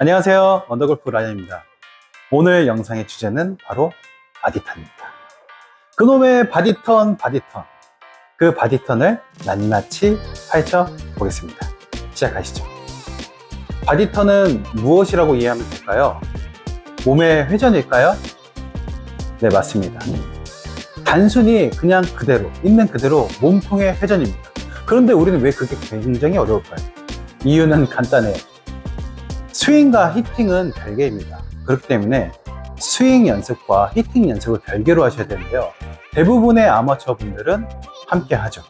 안녕하세요. 원더골프 라이언입니다. 오늘 영상의 주제는 바로 바디턴입니다. 그놈의 바디턴. 그 바디턴을 낱낱이 파헤쳐 보겠습니다. 시작하시죠. 바디턴은 무엇이라고 이해하면 될까요? 몸의 회전일까요? 네, 맞습니다. 단순히 그냥 그대로, 있는 그대로 몸통의 회전입니다. 그런데 우리는 왜 그게 굉장히 어려울까요? 이유는 간단해요. 스윙과 히팅은 별개입니다. 그렇기 때문에 스윙 연습과 히팅 연습을 별개로 하셔야 되는데요. 대부분의 아마추어 분들은 함께 하죠.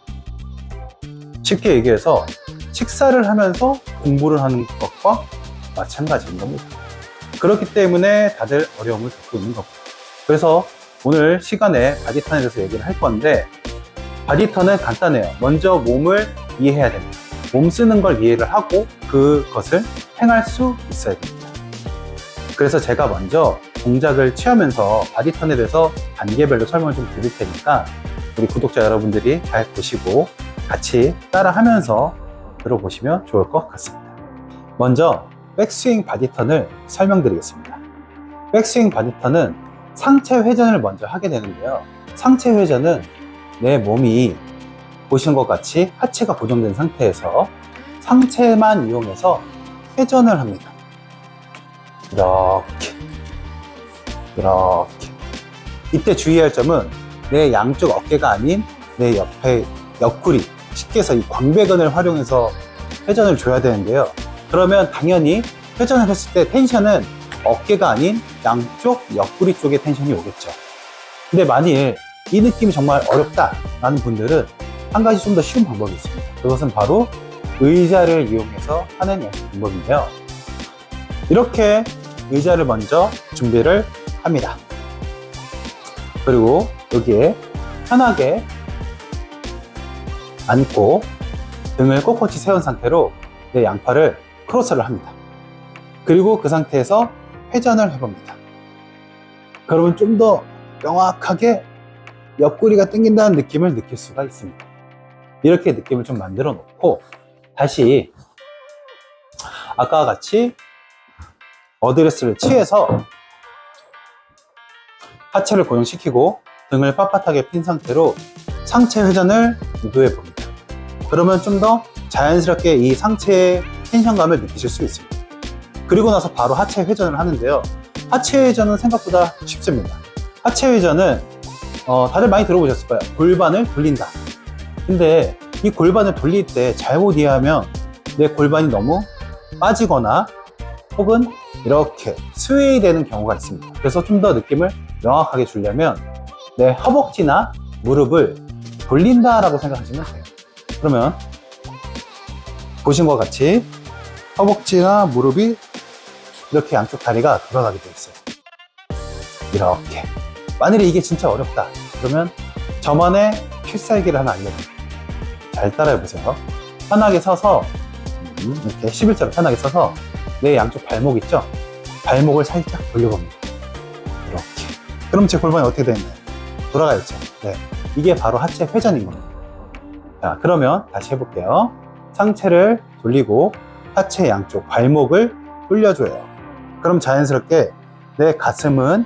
쉽게 얘기해서 식사를 하면서 공부를 하는 것과 마찬가지인 겁니다. 그렇기 때문에 다들 어려움을 겪고 있는 겁니다. 그래서 오늘 시간에 바디턴에 대해서 얘기를 할 건데, 바디턴은 간단해요. 먼저 몸을 이해해야 됩니다. 몸 쓰는 걸 이해를 하고 그것을 행할 수 있어야 됩니다. 그래서 제가 먼저 동작을 취하면서 바디턴에 대해서 단계별로 설명을 좀 드릴 테니까 우리 구독자 여러분들이 잘 보시고 같이 따라 하면서 들어보시면 좋을 것 같습니다. 먼저 백스윙 바디턴을 설명드리겠습니다. 백스윙 바디턴은 상체 회전을 먼저 하게 되는데요. 상체 회전은 내 몸이 보시는 것 같이 하체가 고정된 상태에서 상체만 이용해서 회전을 합니다. 이렇게. 이때 주의할 점은 내 양쪽 어깨가 아닌 내 옆에 옆구리, 쉽게 해서 이 광배근을 활용해서 회전을 줘야 되는데요. 그러면 당연히 회전을 했을 때 텐션은 어깨가 아닌 양쪽 옆구리 쪽에 텐션이 오겠죠. 근데 만일 이 느낌이 정말 어렵다라는 분들은 한 가지 좀 더 쉬운 방법이 있습니다. 그것은 바로 의자를 이용해서 하는 연습 방법인데요. 이렇게 의자를 먼저 준비를 합니다. 그리고 여기에 편하게 앉고 등을 꼿꼿이 세운 상태로 내 양팔을 크로스를 합니다. 그리고 그 상태에서 회전을 해봅니다. 그러면 좀 더 명확하게 옆구리가 당긴다는 느낌을 느낄 수가 있습니다. 이렇게 느낌을 좀 만들어 놓고 다시 아까와 같이 어드레스를 취해서 하체를 고정시키고 등을 빳빳하게 핀 상태로 상체 회전을 유도해 봅니다. 그러면 좀 더 자연스럽게 이 상체의 텐션감을 느끼실 수 있습니다. 그리고 나서 바로 하체 회전을 하는데요. 하체 회전은 생각보다 쉽습니다. 하체 회전은 다들 많이 들어보셨을 거예요. 골반을 돌린다. 근데 이 골반을 돌릴 때 잘못 이해하면 내 골반이 너무 빠지거나 혹은 이렇게 스웨이 되는 경우가 있습니다. 그래서 좀 더 느낌을 명확하게 주려면 내 허벅지나 무릎을 돌린다라고 생각하시면 돼요. 그러면 보신 것 같이 허벅지나 무릎이 이렇게 양쪽 다리가 돌아가게 되어 있어요. 이렇게. 만일에 이게 진짜 어렵다 그러면 저만의 필살기를 하나 알려드릴게요. 잘 따라해보세요. 편하게 서서 이렇게 11자로 편하게 서서 내 양쪽 발목 있죠? 발목을 살짝 돌려봅니다. 이렇게. 그럼 제 골반이 어떻게 되나요? 돌아가겠죠? 네. 이게 바로 하체 회전인 겁니다. 자, 그러면 다시 해볼게요. 상체를 돌리고 하체 양쪽 발목을 돌려줘요. 그럼 자연스럽게 내 가슴은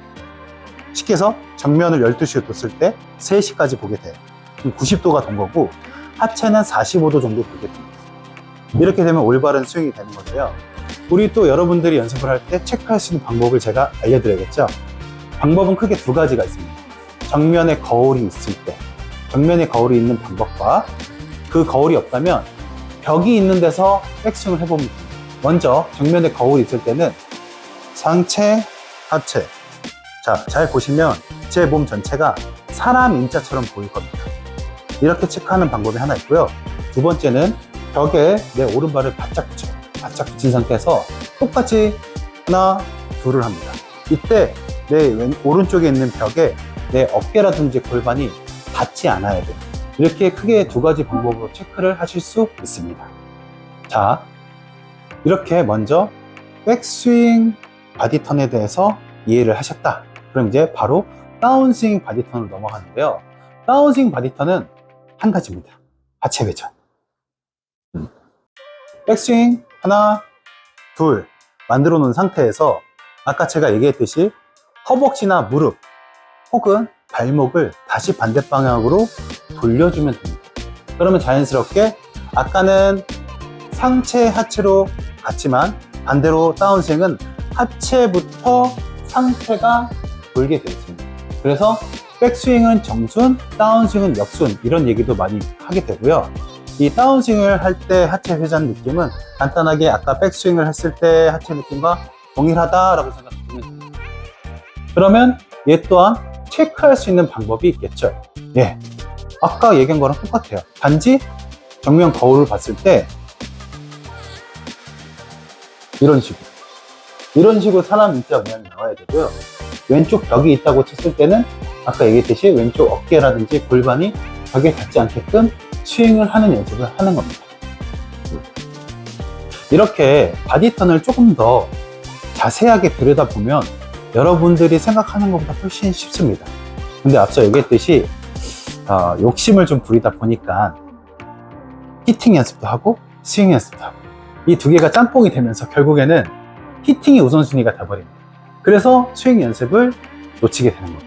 쉽게 해서 정면을 12시로 뒀을 때 3시까지 보게 돼요. 그럼 90도가 돈 거고 하체는 45도 정도 보게 됩니다. 이렇게 되면 올바른 스윙이 되는 건데요. 우리 또 여러분들이 연습을 할 때 체크할 수 있는 방법을 제가 알려드려야겠죠. 방법은 크게 두 가지가 있습니다. 정면에 거울이 있을 때, 정면에 거울이 있는 방법과 그 거울이 없다면 벽이 있는 데서 백스윙을 해보면 됩니다. 먼저 정면에 거울이 있을 때는 상체, 하체. 자, 잘 보시면 제 몸 전체가 사람 인자처럼 보일 겁니다. 이렇게 체크하는 방법이 하나 있고요. 두 번째는 벽에 내 오른발을 바짝 붙여요. 바짝 붙인 상태에서 똑같이 하나, 둘을 합니다. 이때 내 오른쪽에 있는 벽에 내 어깨라든지 골반이 닿지 않아야 돼요. 이렇게 크게 두 가지 방법으로 체크를 하실 수 있습니다. 자, 이렇게 먼저 백스윙 바디턴에 대해서 이해를 하셨다. 그럼 이제 바로 다운스윙 바디턴으로 넘어가는데요. 다운스윙 바디턴은 한 가지입니다. 하체 회전. 백스윙 하나, 둘. 만들어 놓은 상태에서 아까 제가 얘기했듯이 허벅지나 무릎 혹은 발목을 다시 반대 방향으로 돌려주면 됩니다. 그러면 자연스럽게 아까는 상체 하체로 갔지만 반대로 다운스윙은 하체부터 상체가 돌게 되어 있습니다. 그래서 백스윙은 정순, 다운스윙은 역순 이런 얘기도 많이 하게 되고요. 이 다운스윙을 할 때 하체 회전 느낌은 간단하게 아까 백스윙을 했을 때 하체 느낌과 동일하다라고 생각하시면 됩니다. 그러면 얘 또한 체크할 수 있는 방법이 있겠죠. 예, 아까 얘기한 거랑 똑같아요. 단지 정면 거울을 봤을 때 이런 식으로 사람 인자 모양이 나와야 되고요. 왼쪽 벽이 있다고 쳤을 때는 아까 얘기했듯이 왼쪽 어깨라든지 골반이 벽에 닿지 않게끔 스윙을 하는 연습을 하는 겁니다. 이렇게 바디턴을 조금 더 자세하게 들여다보면 여러분들이 생각하는 것보다 훨씬 쉽습니다. 근데 앞서 얘기했듯이 욕심을 좀 부리다 보니까 히팅 연습도 하고 스윙 연습도 하고 이 두 개가 짬뽕이 되면서 결국에는 히팅이 우선순위가 돼버립니다. 그래서 스윙 연습을 놓치게 되는 겁니다.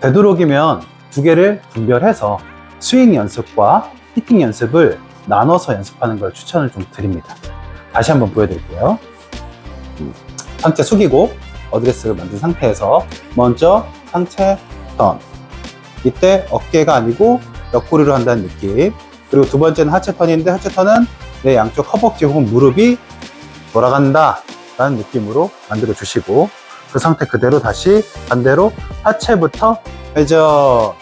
되도록이면 두 개를 분별해서 스윙 연습과 히팅 연습을 나눠서 연습하는 걸 추천을 좀 드립니다. 다시 한번 보여드릴게요. 상체 숙이고 어드레스를 만든 상태에서 먼저 상체 턴, 이때 어깨가 아니고 옆구리로 한다는 느낌. 그리고 두 번째는 하체 턴인데 하체 턴은 내 양쪽 허벅지 혹은 무릎이 돌아간다 라는 느낌으로 만들어 주시고 그 상태 그대로 다시 반대로 하체부터 회전.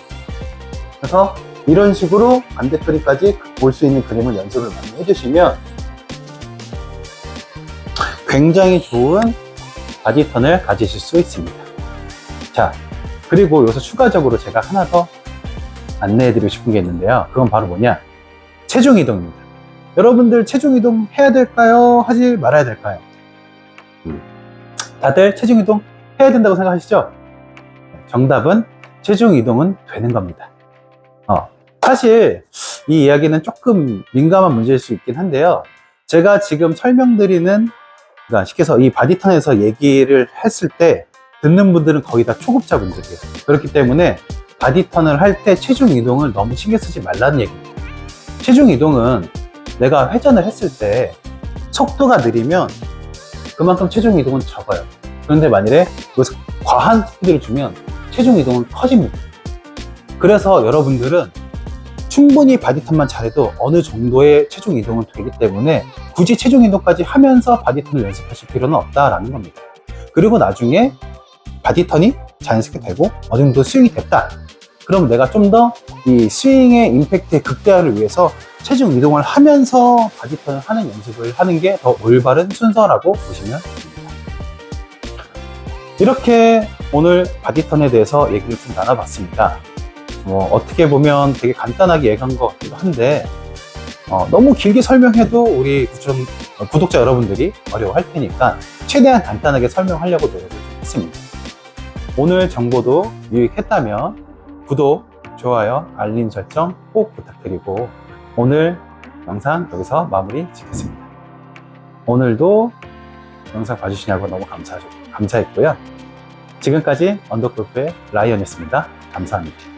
그래서 이런 식으로 반대편까지 볼 수 있는 그림을 연습을 많이 해주시면 굉장히 좋은 바디턴을 가지실 수 있습니다. 자, 그리고 여기서 추가적으로 제가 하나 더 안내해드리고 싶은 게 있는데요. 그건 바로 뭐냐? 체중 이동입니다. 여러분들 체중 이동 해야 될까요? 하지 말아야 될까요? 다들 체중 이동 해야 된다고 생각하시죠? 정답은 체중 이동은 되는 겁니다. 사실 이 이야기는 조금 민감한 문제일 수 있긴 한데요. 제가 지금 설명드리는, 그러니까 쉽게 이 바디턴에서 얘기를 했을 때 듣는 분들은 거의 다 초급자분들이에요. 그렇기 때문에 바디턴을 할 때 체중 이동을 너무 신경 쓰지 말라는 얘기입니다. 체중 이동은 내가 회전을 했을 때 속도가 느리면 그만큼 체중 이동은 적어요. 그런데 만일에 여기서 과한 스피드를 주면 체중 이동은 커집니다. 그래서 여러분들은 충분히 바디턴만 잘해도 어느 정도의 체중 이동은 되기 때문에 굳이 체중 이동까지 하면서 바디턴을 연습하실 필요는 없다라는 겁니다. 그리고 나중에 바디턴이 자연스럽게 되고 어느 정도 스윙이 됐다. 그럼 내가 좀 더 이 스윙의 임팩트의 극대화를 위해서 체중 이동을 하면서 바디턴을 하는 연습을 하는 게 더 올바른 순서라고 보시면 됩니다. 이렇게 오늘 바디턴에 대해서 얘기를 좀 나눠봤습니다. 어떻게 보면 되게 간단하게 얘기한 것 같기도 한데 너무 길게 설명해도 우리 구독자 여러분들이 어려워할 테니까 최대한 간단하게 설명하려고 노력을 좀 했습니다. 오늘 정보도 유익했다면 구독, 좋아요, 알림 설정 꼭 부탁드리고 오늘 영상 여기서 마무리 짓겠습니다. 오늘도 영상 봐주시냐고 너무 감사했고요. 지금까지 언더골프의 라이언이었습니다. 감사합니다.